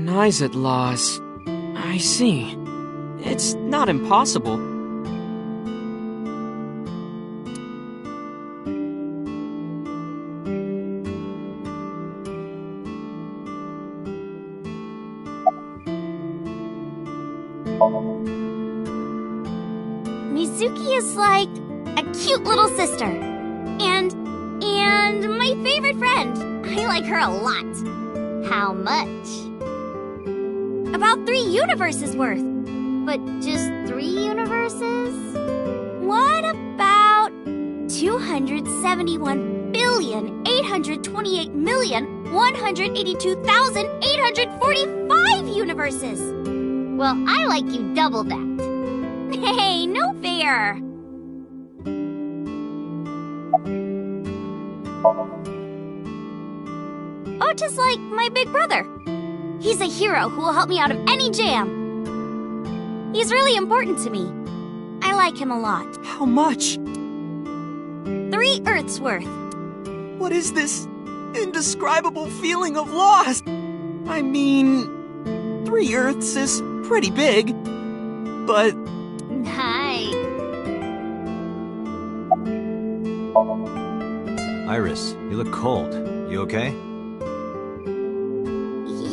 Nyzet laws. I see. It's not impossible. Mizuki is like a cute little sister. And my favorite friend. I like her a lot. How much? About 3 universes worth. But just 3 universes? What about 277,828,182,845 universes? Well, I like you double that. Hey, no fair! Ota's like my big brother. He's a hero who will help me out of any jam. He's really important to me. I like him a lot. How much? 3 Earths worth. What is this indescribable feeling of loss? I mean, 3 Earths is pretty big, but... Hi. Iris, you look cold. You okay?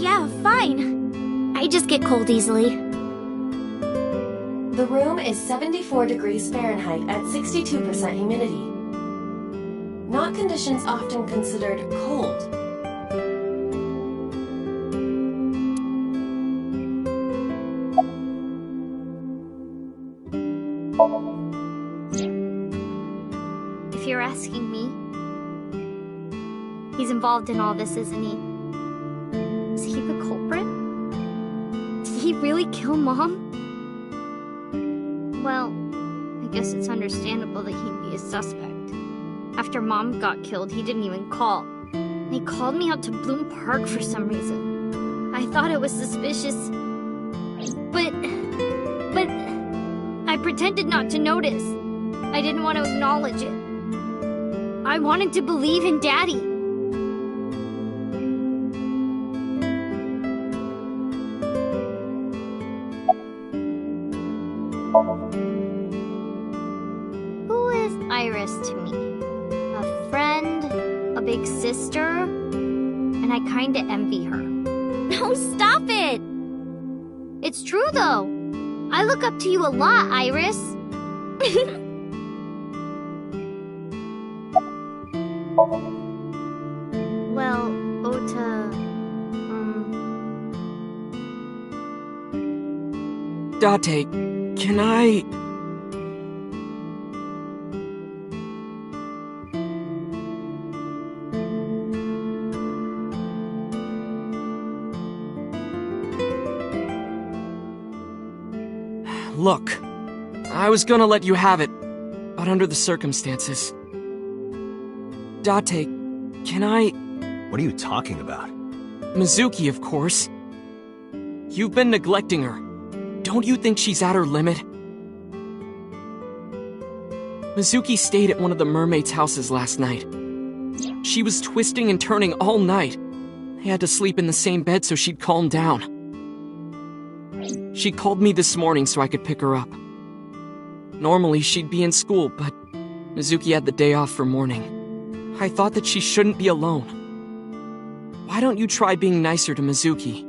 Yeah, fine. I just get cold easily. The room is 74 degrees Fahrenheit at 62% humidity. Not conditions often considered cold. If you're asking me, he's involved in all this, isn't he? Is he the culprit? Did he really kill Mom? Well, I guess it's understandable that he'd be a suspect. After Mom got killed, he didn't even call. He called me out to Bloom Park for some reason. I thought it was suspicious. But I pretended not to notice. I didn't want to acknowledge it. I wanted to believe in Daddy. Who is Iris to me? A friend? A big sister? And I kinda envy her. No, stop it! It's true though. I look up to you a lot, Iris. Well, Ota... Date, can I... Look, I was gonna let you have it, but under the circumstances. Date, can I... What are you talking about? Mizuki, of course. You've been neglecting her. Don't you think she's at her limit? Mizuki stayed at one of the mermaids' houses last night. She was twisting and turning all night. I had to sleep in the same bed so she'd calm down. She called me this morning so I could pick her up. Normally, she'd be in school, but Mizuki had the day off for mourning. I thought that she shouldn't be alone. Why don't you try being nicer to Mizuki?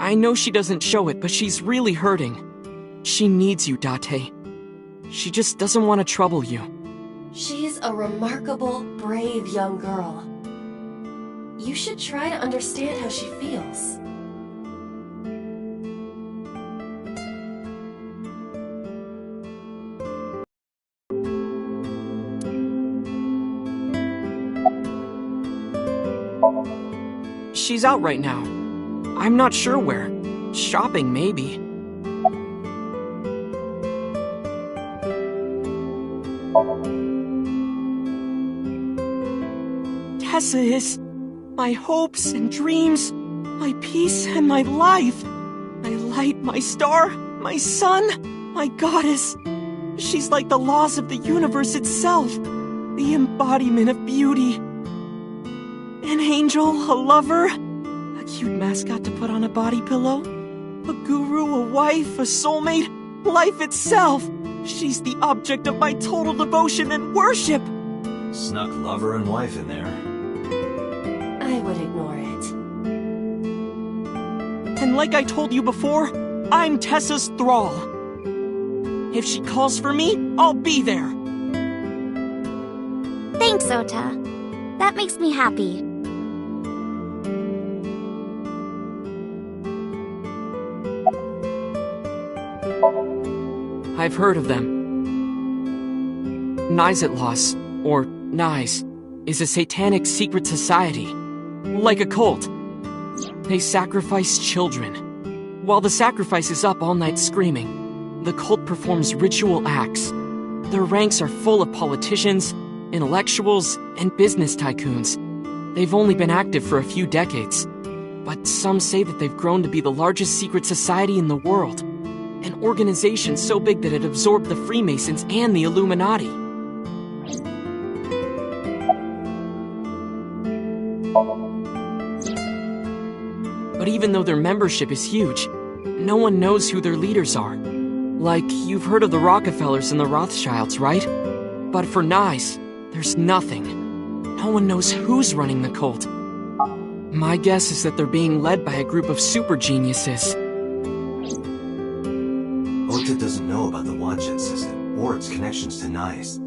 I know she doesn't show it, but she's really hurting. She needs you, Date. She just doesn't want to trouble you. She's a remarkable, brave young girl. You should try to understand how she feels. She's out right now. I'm not sure where. Shopping, maybe. Tessa is my hopes and dreams, my peace and my life. My light, my star, my sun, my goddess. She's like the laws of the universe itself, the embodiment of beauty. An angel, a lover, a cute mascot to put on a body pillow. A guru, a wife, a soulmate, life itself. She's the object of my total devotion and worship. Snuck lover and wife in there. I would ignore it. And like I told you before, I'm Tessa's thrall. If she calls for me, I'll be there. Thanks, Ota. That makes me happy. I've heard of them. Nyzatlos, or Nyz, is a satanic secret society. Like a cult. They sacrifice children. While the sacrifice is up all night screaming, the cult performs ritual acts. Their ranks are full of politicians, intellectuals, and business tycoons. They've only been active for a few decades, but some say that they've grown to be the largest secret society in the world. An organization so big that it absorbed the Freemasons and the Illuminati. But even though their membership is huge, no one knows who their leaders are. Like, you've heard of the Rockefellers and the Rothschilds, right? But for Nyz, there's nothing. No one knows who's running the cult. My guess is that they're being led by a group of super geniuses. Ota doesn't know about the Wanchen system or its connections to Nyz.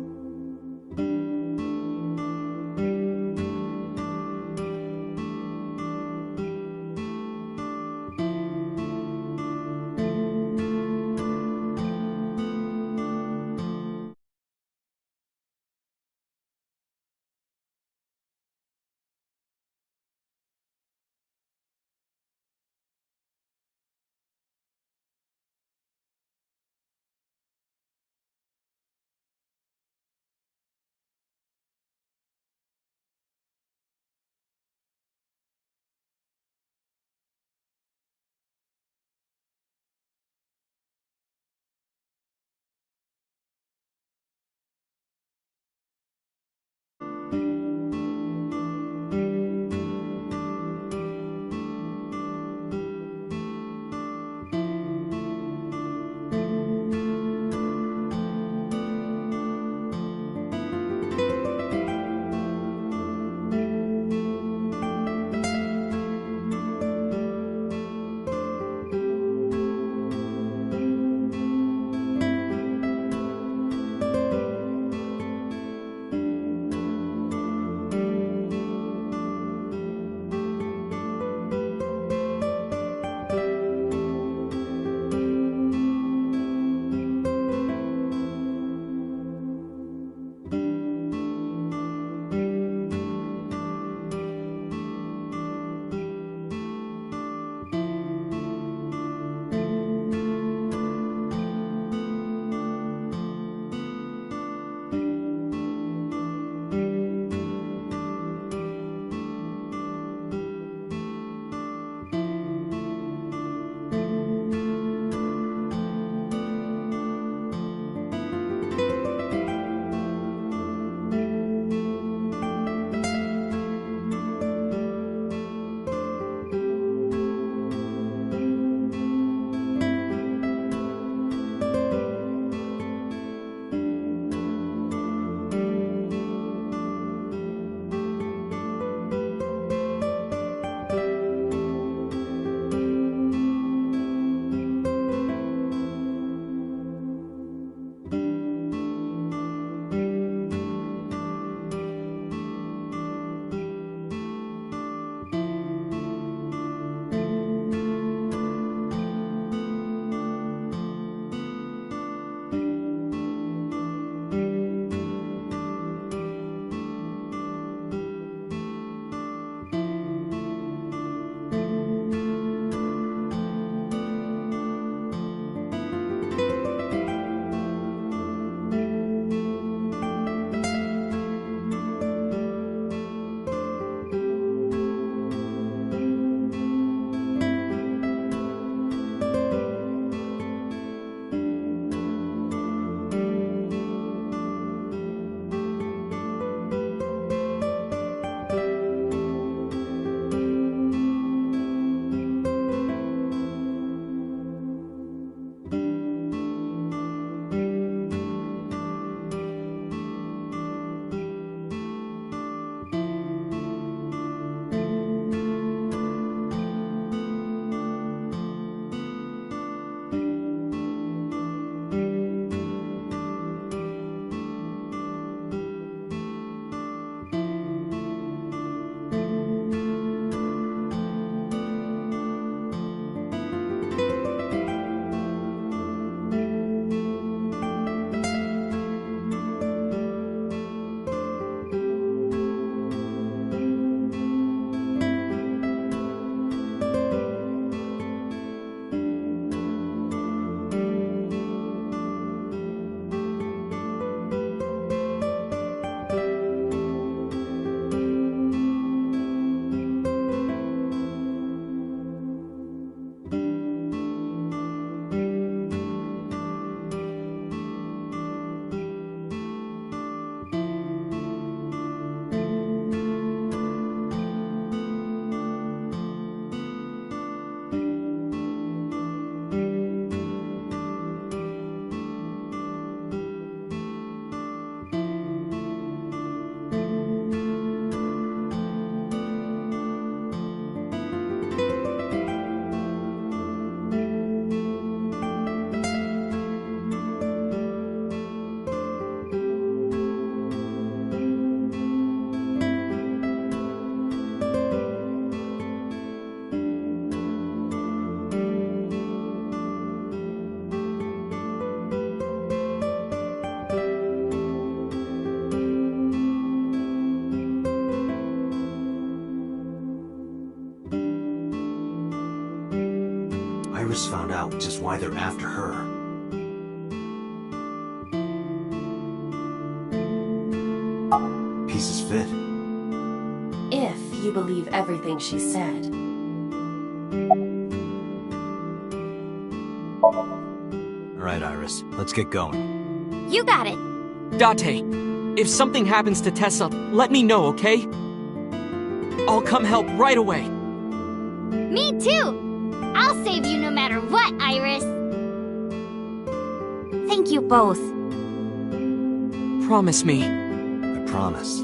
Iris found out just why they're after her. Pieces fit. If you believe everything she said. Alright, Iris, let's get going. You got it. Date, if something happens to Tessa, let me know, okay? I'll come help right away. Me too. I'll save you no matter what, Iris. Thank you both. Promise me. I promise.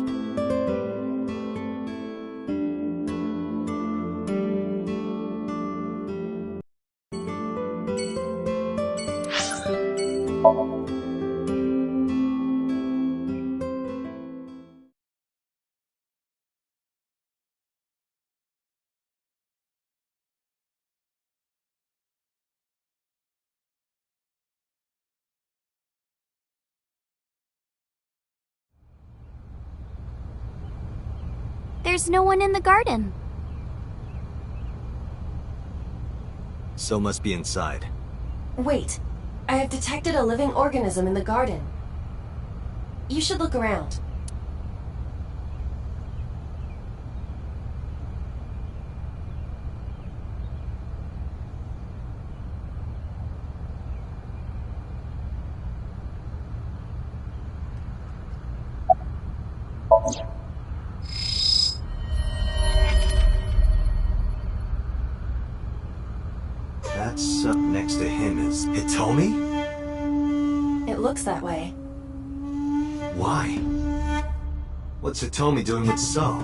There's no one in the garden. So must be inside. Wait, I have detected a living organism in the garden. You should look around. That's up next to him is Hitomi? It looks that way. Why? What's Hitomi doing with So?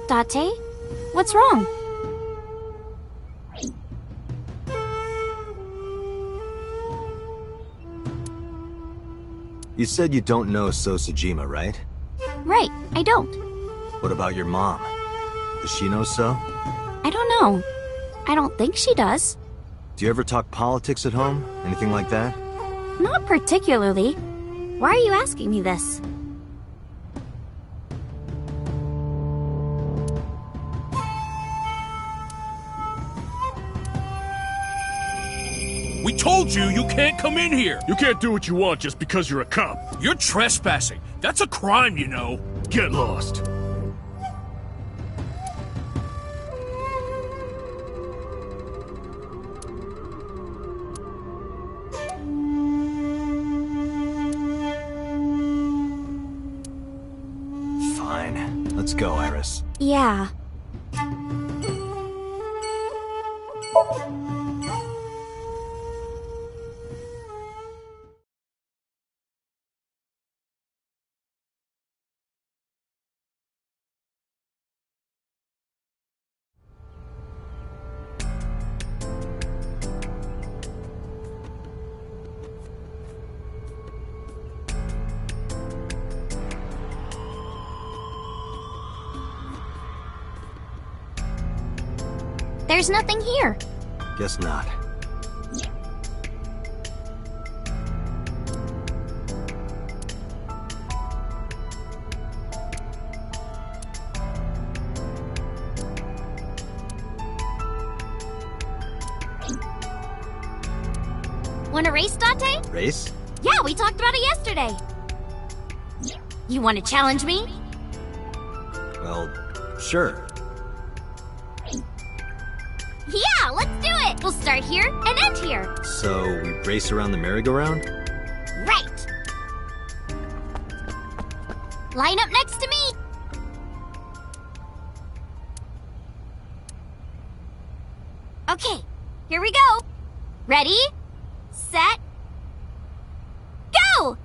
Date? What's wrong? You said you don't know So Sejima, right? Right, I don't. What about your mom? Does she know So? I don't know. I don't think she does. Do you ever talk politics at home? Anything like that? Not particularly. Why are you asking me this? We told you you can't come in here! You can't do what you want just because you're a cop. You're trespassing. That's a crime, you know. Get lost. Fine. Let's go, Iris. Yeah. There's nothing here. Guess not. Want a race, Date? Race? Yeah, we talked about it yesterday. You want to challenge me? Well, sure. Yeah, let's do it! We'll start here and end here. So, we race around the merry-go-round? Right. Line up next to me. Okay, here we go. Ready, set, go!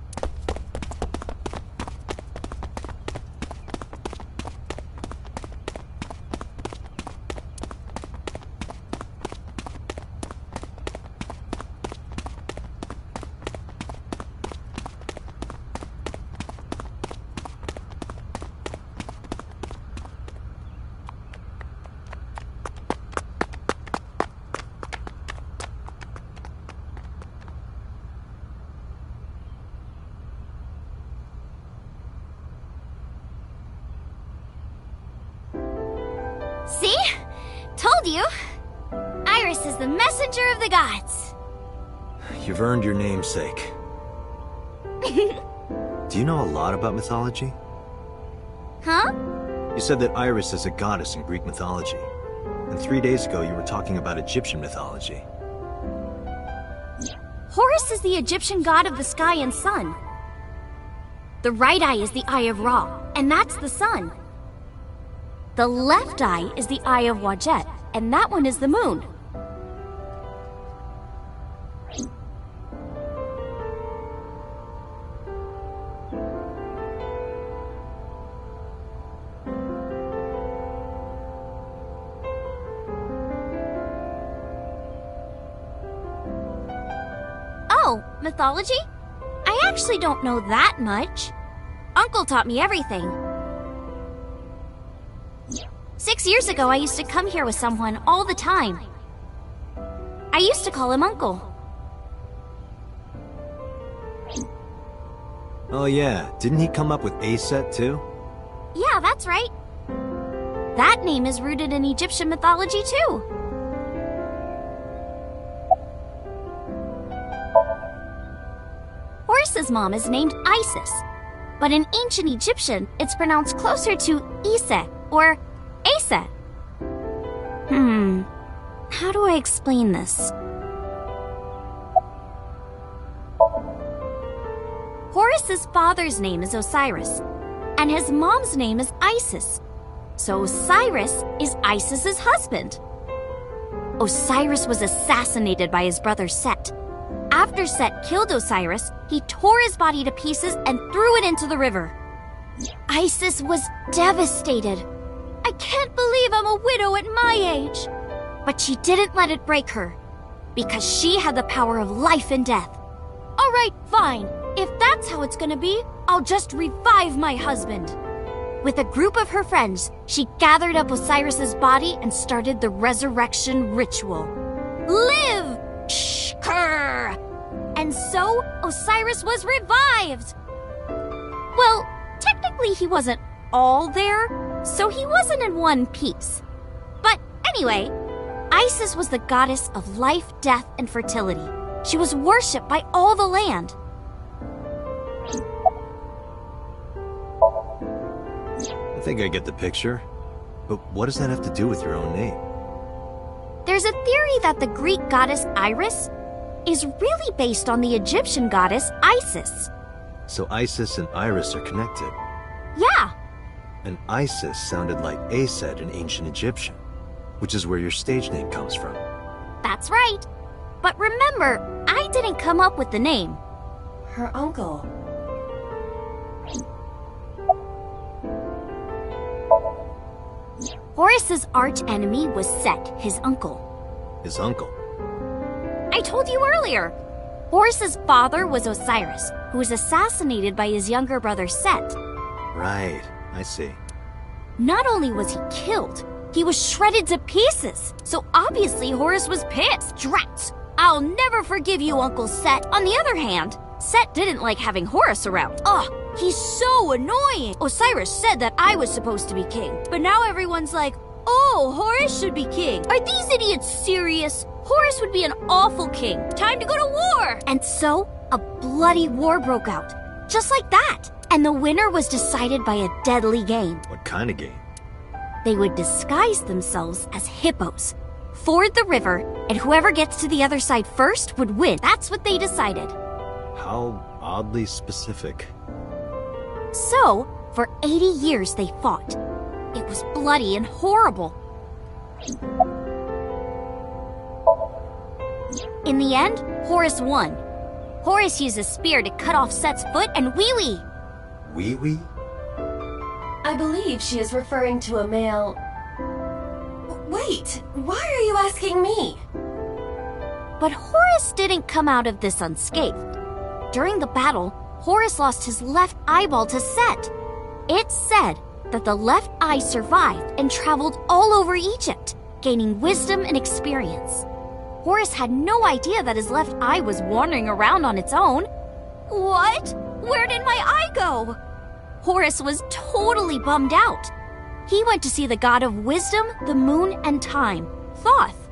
See? Told you. Iris is the messenger of the gods. You've earned your namesake. Do you know a lot about mythology? Huh? You said that Iris is a goddess in Greek mythology. And 3 days ago you were talking about Egyptian mythology. Horus is the Egyptian god of the sky and sun. The right eye is the eye of Ra, and that's the sun. The left eye is the eye of Wadjet, and that one is the moon. Oh, mythology? I actually don't know that much. Uncle taught me everything. 6 years ago, I used to come here with someone all the time. I used to call him Uncle. Oh yeah, didn't he come up with Aset too? Yeah, that's right. That name is rooted in Egyptian mythology too. Horus's mom is named Isis, but in ancient Egyptian, it's pronounced closer to Iset or Aset. How do I explain this? Horus's father's name is Osiris, and his mom's name is Isis. So Osiris is Isis's husband. Osiris was assassinated by his brother Set. After Set killed Osiris, he tore his body to pieces and threw it into the river. Isis was devastated. I can't believe I'm a widow at my age. But she didn't let it break her, because she had the power of life and death. All right, fine. If that's how it's gonna be, I'll just revive my husband. With a group of her friends, she gathered up Osiris's body and started the resurrection ritual. Live! Shkur! And so, Osiris was revived! Well, technically he wasn't all there, so he wasn't in one piece. But anyway, Isis was the goddess of life, death, and fertility. She was worshipped by all the land. I think I get the picture. But what does that have to do with your own name? There's a theory that the Greek goddess Iris is really based on the Egyptian goddess Isis. So Isis and Iris are connected. Yeah, And Isis sounded like Aset in ancient Egyptian, which is where your stage name comes from. that's right. But remember, I didn't come up with the name. Her uncle. Horus's arch-enemy was Set, his uncle. His uncle. I told you earlier. Horus's father was Osiris, who was assassinated by his younger brother Set. Right, I see. Not only was he killed, he was shredded to pieces. So obviously Horus was pissed. Drats! I'll never forgive you, Uncle Set. On the other hand, Set didn't like having Horus around. Ugh, he's so annoying. Osiris said that I was supposed to be king, but now everyone's like, oh, Horus should be king. Are these idiots serious? Horus would be an awful king. Time to go to war! And so, a bloody war broke out. Just like that. And the winner was decided by a deadly game. What kind of game? They would disguise themselves as hippos, ford the river, and whoever gets to the other side first would win. That's what they decided. How oddly specific. So, for 80 years they fought. It was bloody and horrible. In the end, Horus won. Horus used a spear to cut off Set's foot and wee-wee. Wee-wee? I believe she is referring to a male... Wait, why are you asking me? But Horus didn't come out of this unscathed. During the battle, Horus lost his left eyeball to Set. It's said that the left eye survived and traveled all over Egypt, gaining wisdom and experience. Horus had no idea that his left eye was wandering around on its own. What? Where did my eye go? Horus was totally bummed out. He went to see the god of wisdom, the moon, and time, Thoth.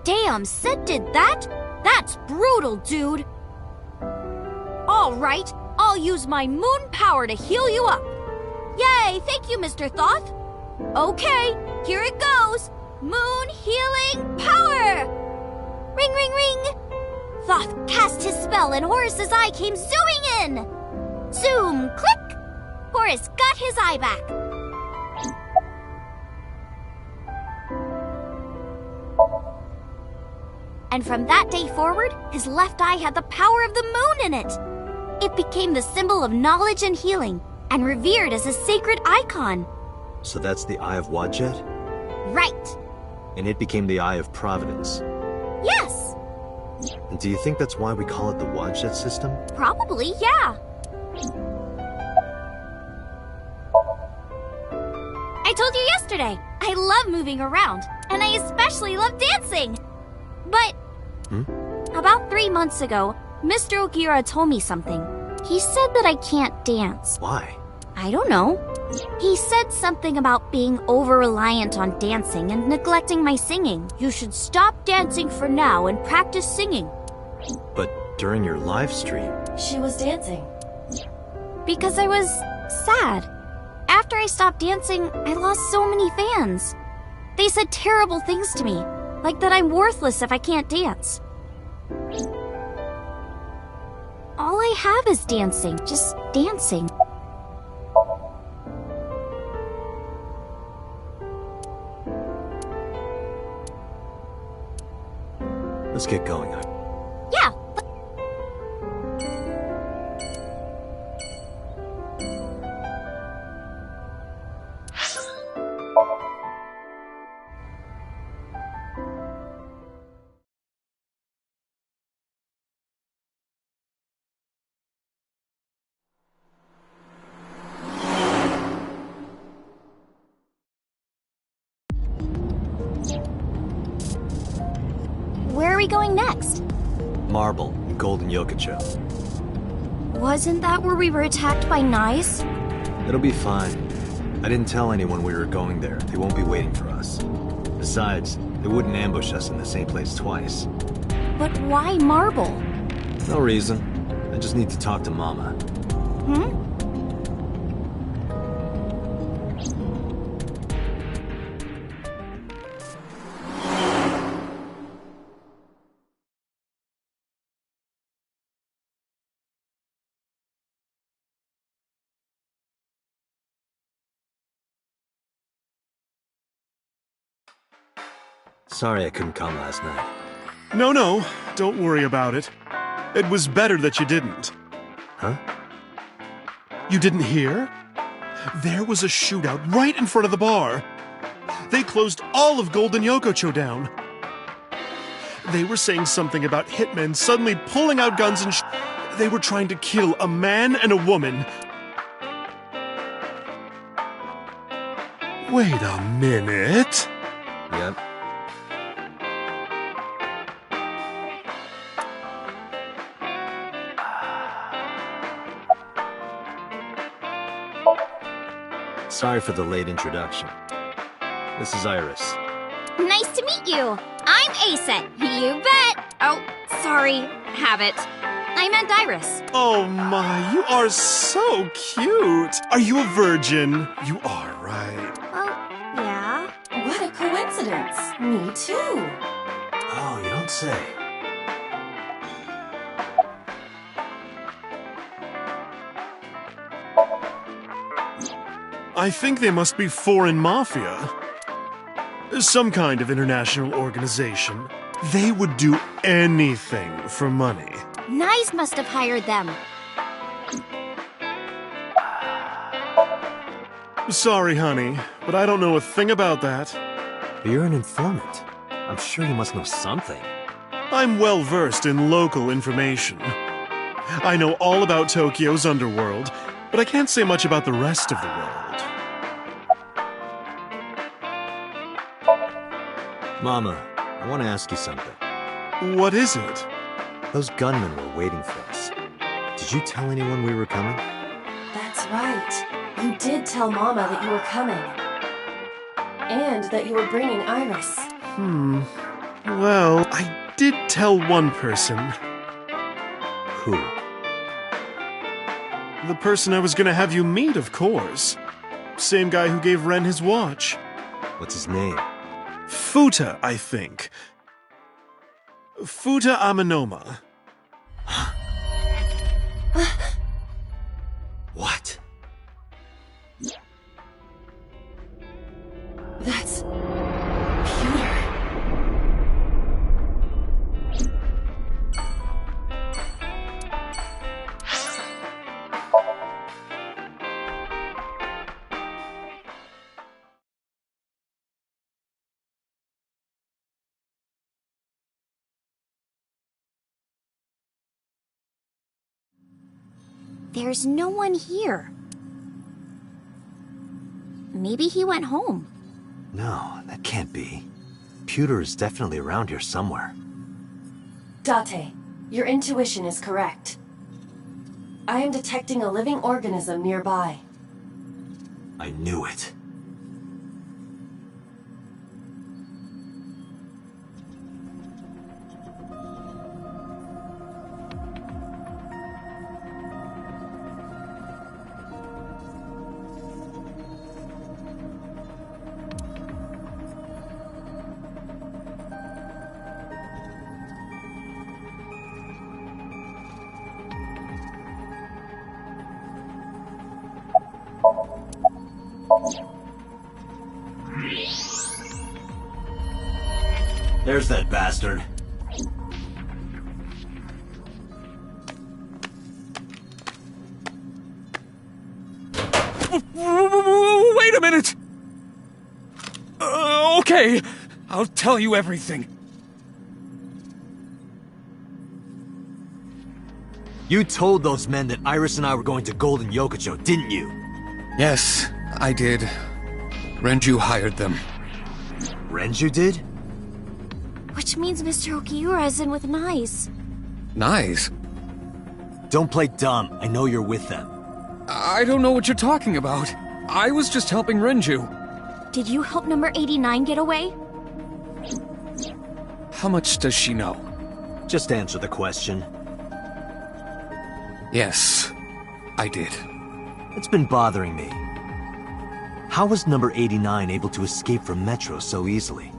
Damn, Sid did that? That's brutal, dude. All right, I'll use my moon power to heal you up. Yay, thank you, Mr. Thoth. Okay, here it goes. Moon healing power! Ring, ring, ring! Thoth cast his spell and Horus's eye came zooming in! Zoom, click! Horus got his eye back. And from that day forward, his left eye had the power of the moon in it. It became the symbol of knowledge and healing, and revered as a sacred icon. So that's the Eye of Wadjet? Right. And it became the Eye of Providence. Yes. And do you think that's why we call it the Wadjet system? Probably, yeah. I told you yesterday, I love moving around, and I especially love dancing. But about 3 months ago, Mr. Ogiura told me something. He said that I can't dance. Why? I don't know. He said something about being over-reliant on dancing and neglecting my singing. You should stop dancing for now and practice singing. But during your live stream... She was dancing. Because I was sad. After I stopped dancing, I lost so many fans. They said terrible things to me, like that I'm worthless if I can't dance. All I have is dancing, just dancing. Let's get going. Yeah. Where are we going next? Marble and Golden Yokocho. Wasn't that where we were attacked by Nyes? It'll be fine. I didn't tell anyone we were going there. They won't be waiting for us. Besides, they wouldn't ambush us in the same place twice. But why Marble? No reason. I just need to talk to Mama. Sorry I couldn't come last night. No, don't worry about it. It was better that you didn't. Huh? You didn't hear? There was a shootout right in front of the bar. They closed all of Golden Yokocho down. They were saying something about hitmen suddenly pulling out guns and they were trying to kill a man and a woman. Wait a minute. Yep. Sorry for the late introduction. This is Iris. Nice to meet you. I'm Aset. You bet. Oh, sorry. Have it. I meant Iris. Oh my, you are so cute. Are you a virgin? You are, right? Well, yeah. What a coincidence. Me too. Oh, you don't say. I think they must be foreign mafia. Some kind of international organization. They would do anything for money. Nyes must have hired them. Sorry, honey, but I don't know a thing about that. You're an informant. I'm sure you must know something. I'm well versed in local information. I know all about Tokyo's underworld, but I can't say much about the rest of the world. Mama, I want to ask you something. What is it? Those gunmen were waiting for us. Did you tell anyone we were coming? That's right. You did tell Mama that you were coming. and that you were bringing Iris. Well, I did tell one person. Who? The person I was gonna have you meet, of course. Same guy who gave Ren his watch. What's his name? Futa, I think. Futa Aminoma. What? That's... Pewter. There's no one here. Maybe he went home. No, that can't be. Pewter is definitely around here somewhere. Date, your intuition is correct. I am detecting a living organism nearby. I knew it. There's that bastard. Wait a minute! Okay, I'll tell you everything. You told those men that Iris and I were going to Golden Yokocho, didn't you? Yes, I did. Renju hired them. Renju did? Which means Mr. Okiura is in with Nice. Nice. Don't play dumb. I know you're with them. I don't know what you're talking about. I was just helping Renju. Did you help number 89 get away? How much does she know? Just answer the question. Yes, I did. It's been bothering me. How was number 89 able to escape from Metro so easily?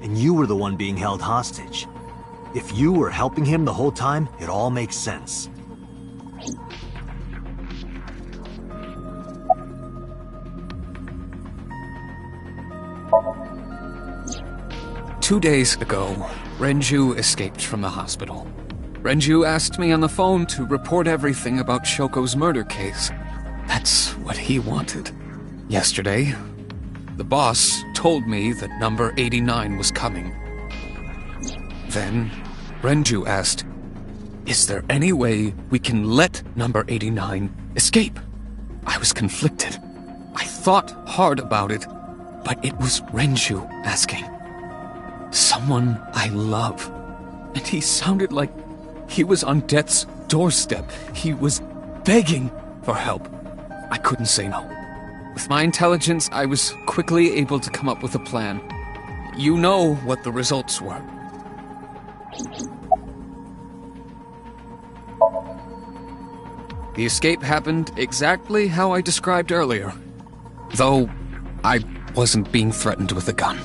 And you were the one being held hostage. If you were helping him the whole time, it all makes sense. Two days ago, Renju escaped from the hospital. Renju asked me on the phone to report everything about Shoko's murder case. That's what he wanted. Yesterday, the boss told me that number 89 was coming. Then, Renju asked, "Is there any way we can let number 89 escape?" I was conflicted. I thought hard about it, but it was Renju asking. Someone I love. And he sounded like he was on death's doorstep. He was begging for help. I couldn't say no. With my intelligence, I was quickly able to come up with a plan. You know what the results were. The escape happened exactly how I described earlier. Though, I wasn't being threatened with a gun.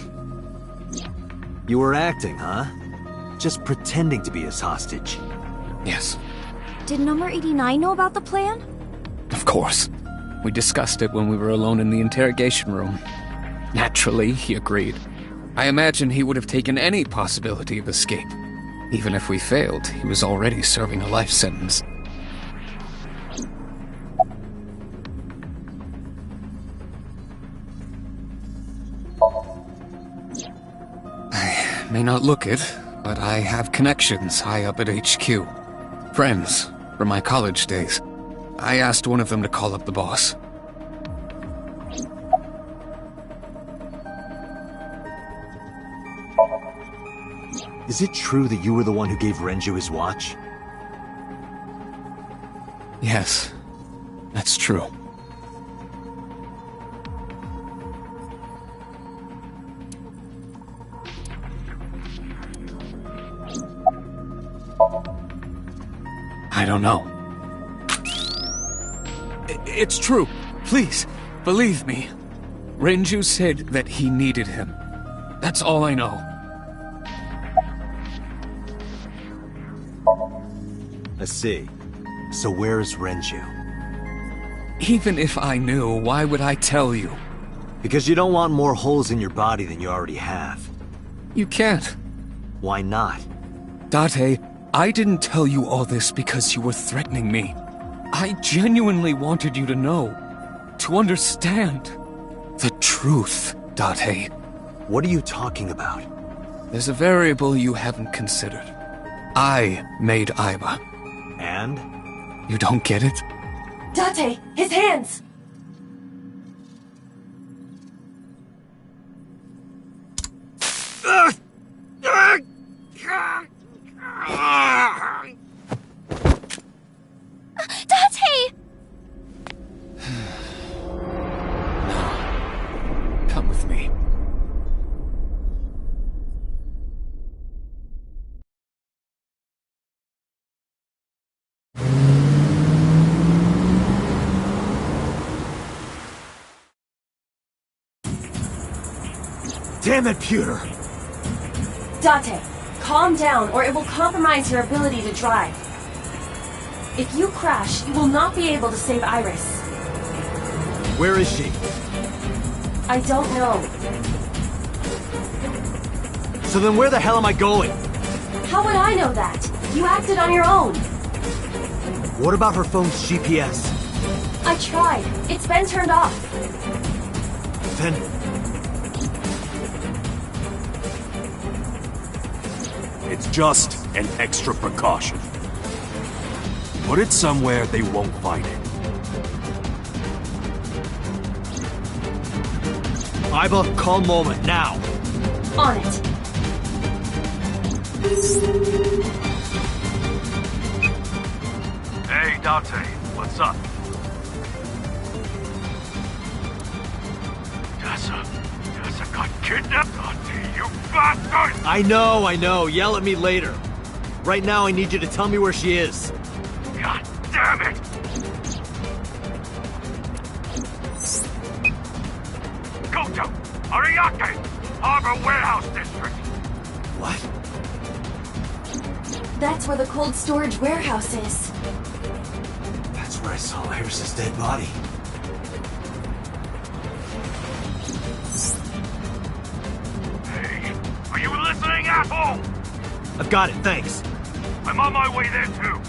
You were acting, huh? Just pretending to be his hostage. Yes, Did number 89 know about the plan? of course. We discussed it when we were alone in the interrogation room. Naturally, he agreed. I imagine he would have taken any possibility of escape. Even if we failed, he was already serving a life sentence. I may not look it, but I have connections high up at HQ. Friends from my college days. I asked one of them to call up the boss. Is it true that you were the one who gave Renju his watch? Yes, that's true. I don't know. It's true. Please, believe me. Renju said that he needed him. That's all I know. I see. So where's Renju? Even if I knew, why would I tell you? Because you don't want more holes in your body than you already have. You can't. Why not? Date, I didn't tell you all this because you were threatening me. I genuinely wanted you to know. To understand. The truth, Date. What are you talking about? There's a variable you haven't considered. I made Aiba. And? You don't get it? Date, his hands! Date! Come with me. Damn it, Pewter! Date, calm down or it will compromise your ability to drive. If you crash, you will not be able to save Iris. Where is she? I don't know. So then where the hell am I going? How would I know that? You acted on your own. What about her phone's GPS? I tried. It's been turned off. Then... It's just an extra precaution. Put it somewhere they won't find it. Aiba, call moment, now! On it. Hey, Date, what's up? Tessa got kidnapped, Date, you bastard! I know, yell at me later. Right now I need you to tell me where she is. God damn it! Goto! Ariake! Harbor Warehouse District! What? That's where the cold storage warehouse is. That's where I saw Iris's dead body. Hey, are you listening, asshole? I've got it, thanks. I'm on my way there too.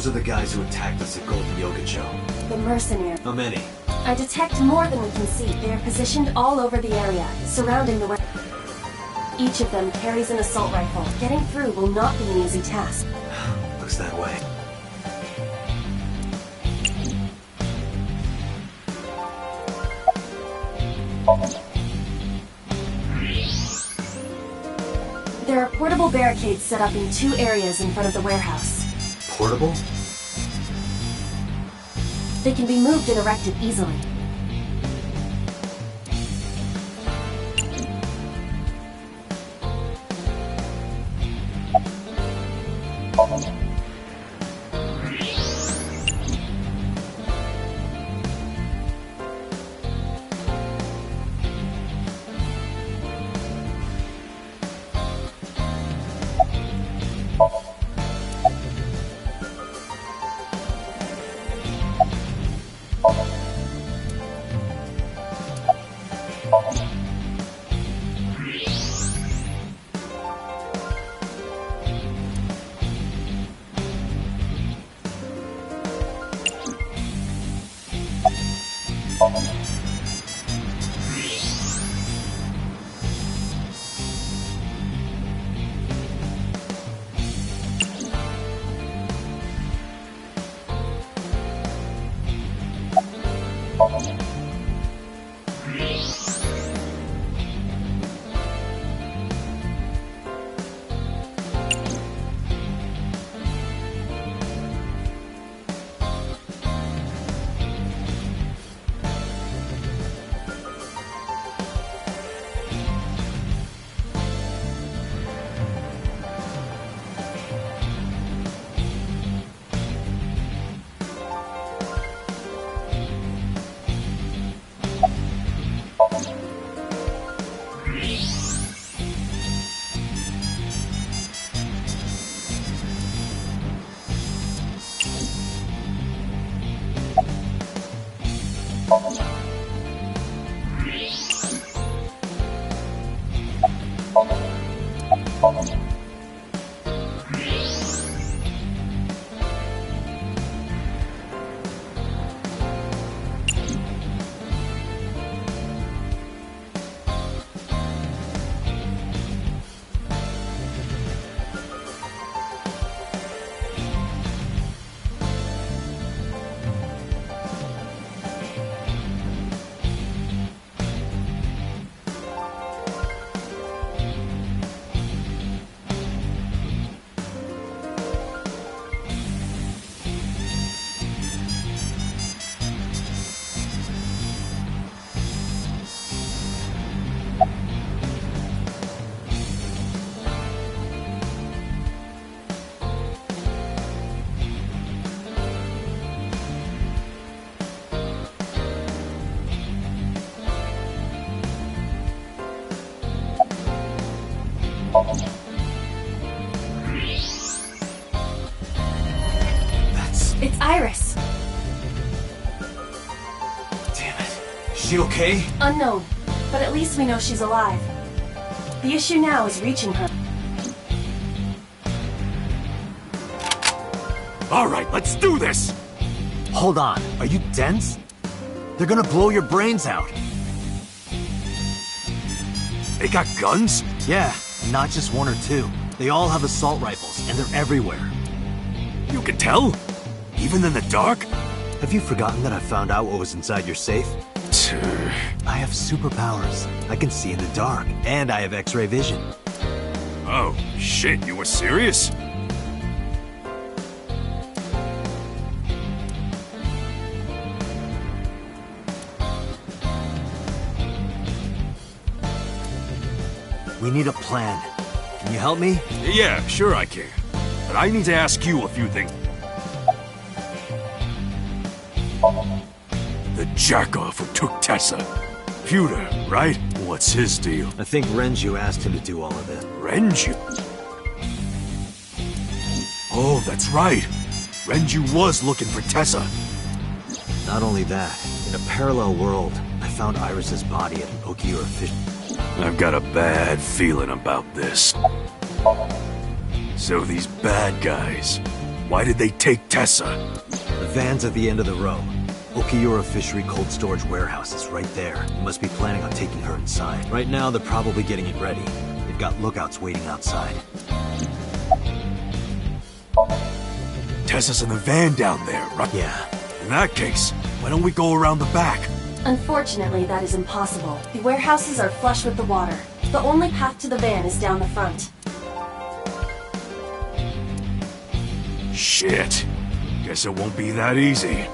Those are the guys who attacked us at Golden Yokocho. The mercenary. How many? I detect more than we can see. They are positioned all over the area, surrounding the Each of them carries an assault rifle. Getting through will not be an easy task. Looks that way. There are portable barricades set up in 2 areas in front of the warehouse. Portable? They can be moved and erected easily. It's Iris. Damn it. Is she okay? Unknown, but at least we know she's alive. The issue now is reaching her. All right, let's do this! Hold on. Are you dense? They're gonna blow your brains out. They got guns? Yeah, not just 1 or 2. They all have assault rifles, and they're everywhere. You can tell? Even in the dark? Have you forgotten that I found out what was inside your safe? I have superpowers. I can see in the dark, and I have X-ray vision. Oh, shit, you were serious? We need a plan. Can you help me? Yeah, sure I can. But I need to ask you a few things. The jackoff who took Tessa. Pewter, right? What's his deal? I think Renju asked him to do all of it. Renju? Oh, that's right. Renju was looking for Tessa. Not only that, in a parallel world, I found Iris's body at an Okiura fish. I've got a bad feeling about this. So these bad guys, Why did they take Tessa? The van's at the end of the row. Okiura Fishery Cold Storage Warehouse is right there. You must be planning on taking her inside. Right now, they're probably getting it ready. They've got lookouts waiting outside. Tessa's in the van down there, right? Yeah. In that case, why don't we go around the back? Unfortunately, that is impossible. The warehouses are flush with the water. The only path to the van is down the front. Shit. Guess it won't be that easy.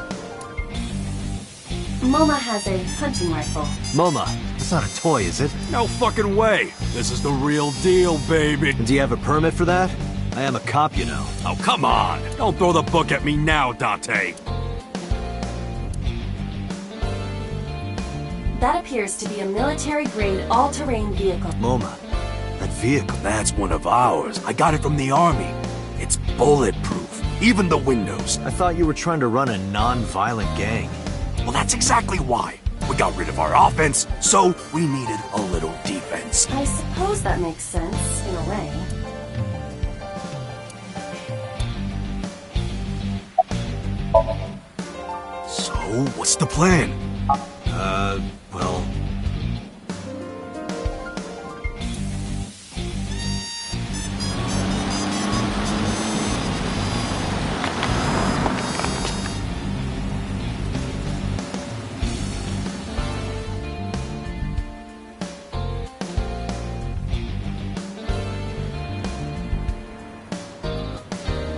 Moma has a hunting rifle. Moma, that's not a toy, is it? No fucking way. This is the real deal, baby. And do you have a permit for that? I am a cop, you know. Oh, come on. Don't throw the book at me now, Date. That appears to be a military-grade all-terrain vehicle. Moma, that vehicle. That's one of ours. I got it from the army. It's bulletproof. Even the windows. I thought you were trying to run a non-violent gang. Well, that's exactly why. We got rid of our offense, so we needed a little defense. I suppose that makes sense, in a way. So, what's the plan? Well...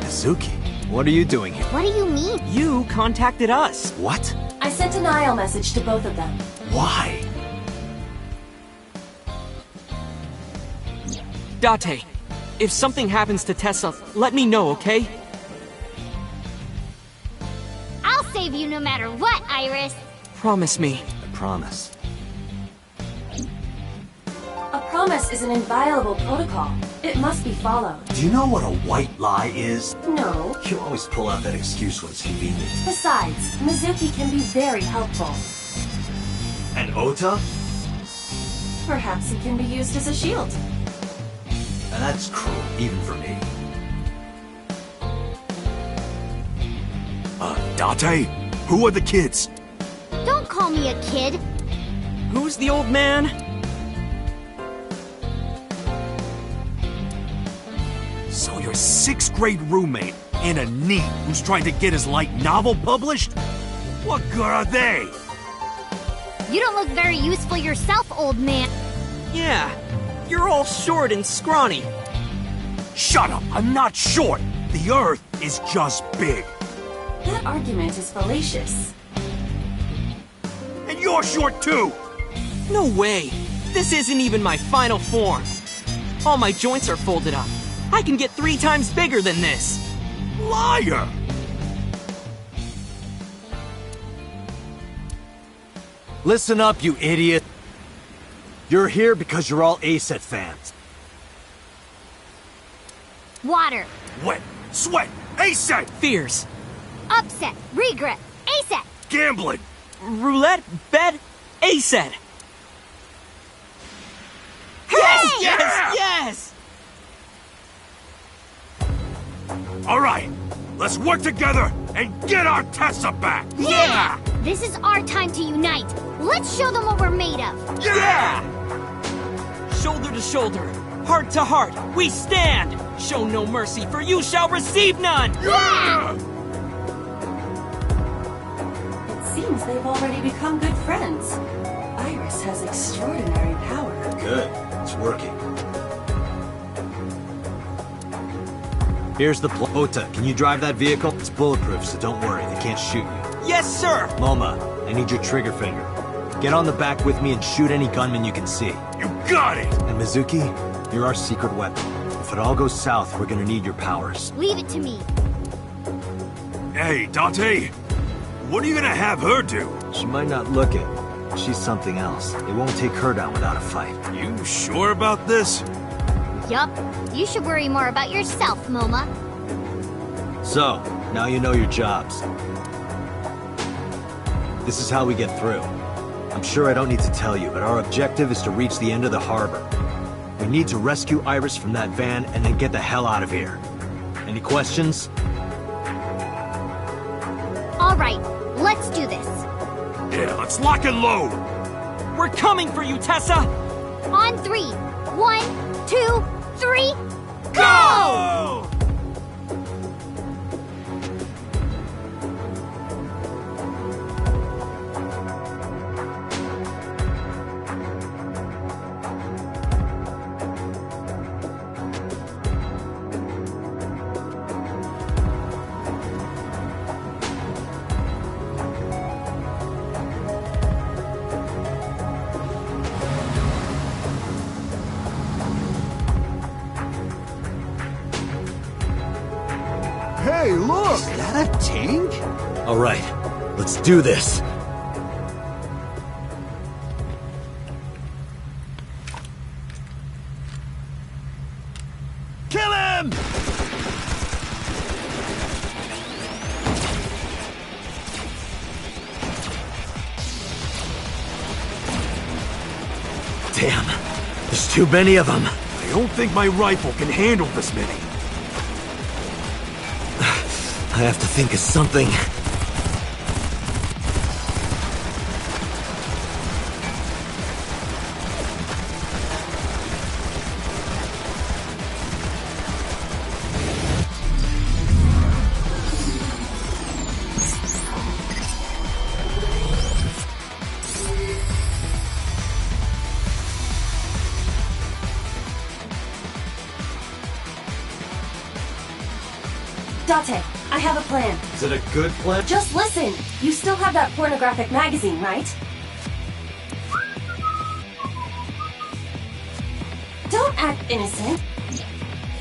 Mizuki, what are you doing here? What do you mean? You contacted us. What? I sent an IL message to both of them. Why? Date, if something happens to Tessa, let me know, okay? I'll save you no matter what, Iris. Promise me. I promise. A promise is an inviolable protocol. It must be followed. Do you know what a white lie is? No. You always pull out that excuse when it's convenient. Besides, Mizuki can be very helpful. And Ota? Perhaps he can be used as a shield. That's cruel, even for me. Date? Who are the kids? Don't call me a kid. Who's the old man? So your 6th grade roommate, and a NEET who's trying to get his light novel published? What good are they? You don't look very useful yourself, old man. Yeah, you're all short and scrawny. Shut up, I'm not short. The Earth is just big. That argument is fallacious. And you're short too! No way. This isn't even my final form. All my joints are folded up. I can get 3 times bigger than this. Liar! Listen up, you idiot. You're here because you're all ACET fans. Water. Wet, sweat, ASAP! Fears. Upset. Regret. ASAP. Gambling! Roulette, bet, ACET. Yes, yes, yes! Alright, let's work together and get our Tessa back! Yeah! This is our time to unite. Let's show them what we're made of. Yeah! Shoulder to shoulder, heart to heart, we stand! Show no mercy, for you shall receive none! Yeah! It seems they've already become good friends. Iris has extraordinary power. Good. It's working. Here's the Ota, can you drive that vehicle? It's bulletproof, so don't worry. They can't shoot you. Yes, sir! Moma, I need your trigger finger. Get on the back with me and shoot any gunman you can see. You got it! And Mizuki, you're our secret weapon. If it all goes south, we're gonna need your powers. Leave it to me. Hey, Date, what are you gonna have her do? She might not look it. She's something else. It won't take her down without a fight. You sure about this? Yup. You should worry more about yourself, Moma. So, now you know your jobs. This is how we get through. I'm sure I don't need to tell you, but our objective is to reach the end of the harbor. We need to rescue Iris from that van and then get the hell out of here. Any questions? Let's do this. Yeah, let's lock and load. We're coming for you, Tessa! On 3. 1, 2, 3, go! Go! Hey, look! Is that a tank? All right, let's do this. Kill him! Damn, there's too many of them. I don't think my rifle can handle this many. I have to think of something. Date, I have a plan. Is it a good plan? Just listen. You still have that pornographic magazine, right? Don't act innocent.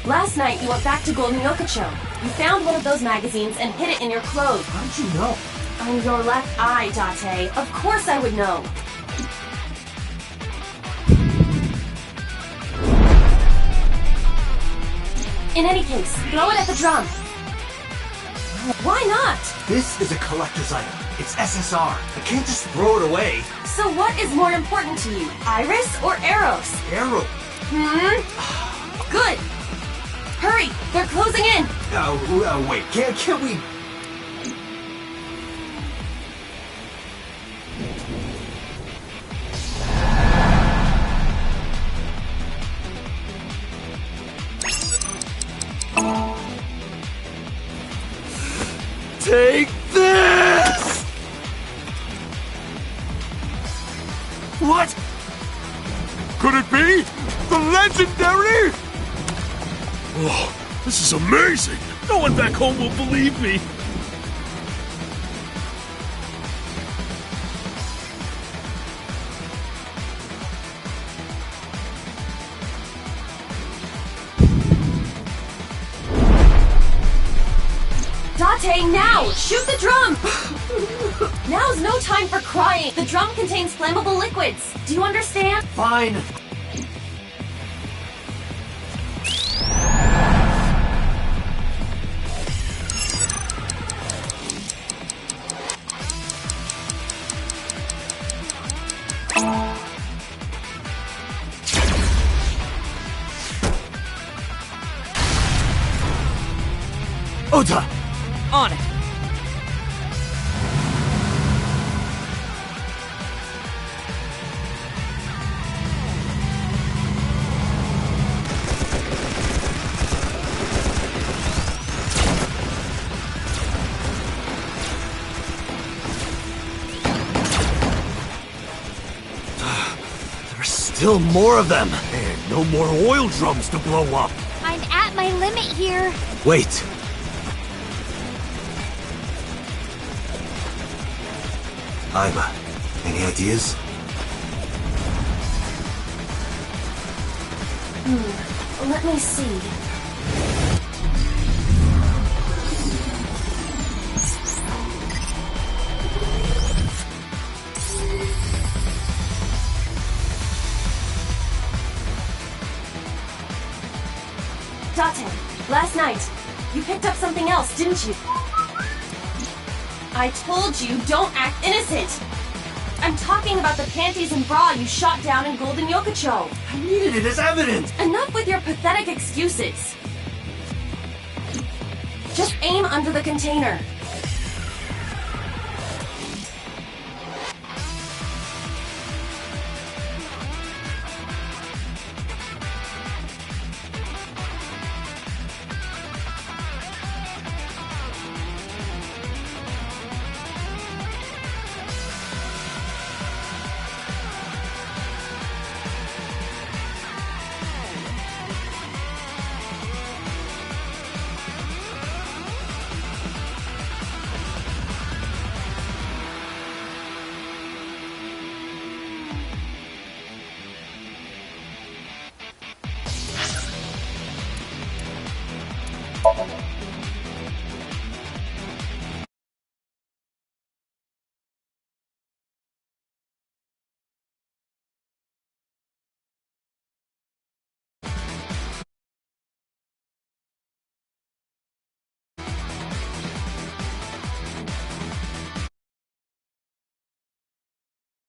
Last night you went back to Golden Yokocho. You found one of those magazines and hid it in your clothes. How did you know? I'm your left eye, Date. Of course I would know. In any case, throw it at the drum. Why not? This is a collector's item. It's SSR. I can't just throw it away. So what is more important to you, Iris or Eros? Arrow. Good. Hurry, they're closing in. Wait, can't we... Take this! What? Could it be? The legendary? Oh, this is amazing! No one back home will believe me! Date, now! Shoot the drum! Now's no time for crying. The drum contains flammable liquids. Do you understand? Fine. Ota! On it! There's still more of them. And no more oil drums to blow up. I'm at my limit here. Wait. Aiba, any ideas? Let me see. Date, last night, you picked up something else, didn't you? I told you, don't act innocent! I'm talking about the panties and bra you shot down in Golden Yokocho! I needed it as evidence! Enough with your pathetic excuses! Just aim under the container.